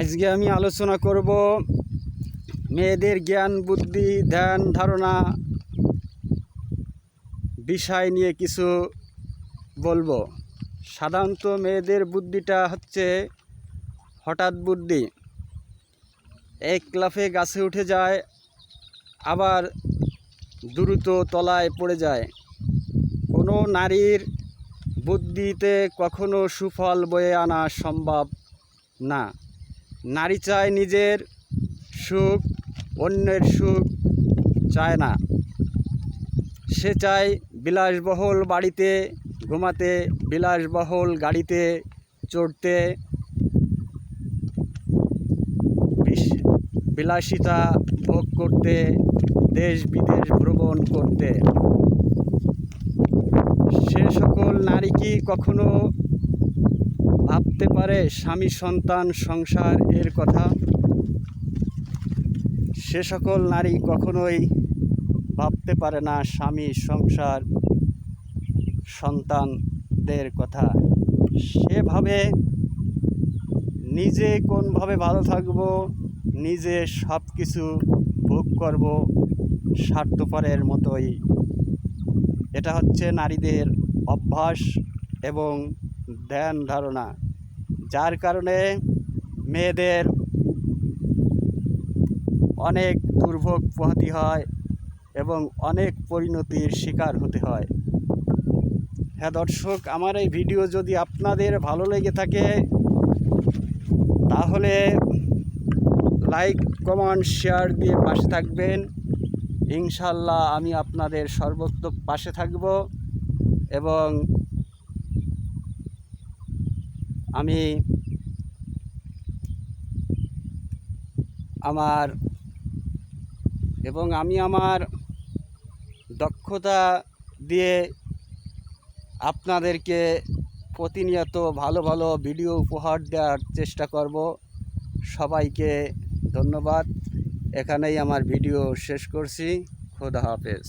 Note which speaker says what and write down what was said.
Speaker 1: আজকে আমি আলোচনা করব মেয়েদের জ্ঞান বুদ্ধি ধ্যান ধারণা বিষয় নিয়ে কিছু বলবো। সাধারণত মেয়েদের বুদ্ধিটা হচ্ছে হঠাৎ বুদ্ধি, এক লাফে গাছে উঠে যায়, আবার দ্রুত তলায় পড়ে যায়। কোনো নারীর বুদ্ধিতে কখনো সুফল বয়ে আনা সম্ভব না। নারী চায় নিজের সুখ, অন্যের সুখ চায় না। সে চায় বিলাসবহুল বাড়িতে ঘুমাতে, বিলাসবহুল গাড়িতে চড়তে, বিলাসিতা ভোগ করতে, দেশ বিদেশ ভ্রমণ করতে। সে সকল নারী কি কখনো ভাবতে পারে স্বামী সন্তান সংসার এর কথা? সে সকল নারী কখনোই ভাবতে পারে না স্বামী সংসার সন্তানদের কথা। সে ভাবে নিজে কোনভাবে ভালো থাকব, নিজে সব কিছু ভোগ করব স্বার্থপরের মতোই। এটা হচ্ছে নারীদের অভ্যাস এবং ধ্যান ধারণা, যার কারণে মেয়েদের অনেক দুর্ভোগ পোহাতে হয় এবং অনেক পরিণতির শিকার হতে হয়। হ্যাঁ দর্শক, আমার এই ভিডিও যদি আপনাদের ভালো লেগে থাকে তাহলে লাইক কমেন্ট শেয়ার দিয়ে পাশে থাকবেন। ইনশাল্লাহ আমি আপনাদের সর্বোত্তম পাশে থাকব এবং আমি আমার দক্ষতা দিয়ে আপনাদেরকে প্রতিনিয়ত ভালো ভালো ভিডিও উপহার দেওয়ার চেষ্টা করব। সবাইকে ধন্যবাদ। এখানেই আমার ভিডিও শেষ করছি। খোদা হাফেজ।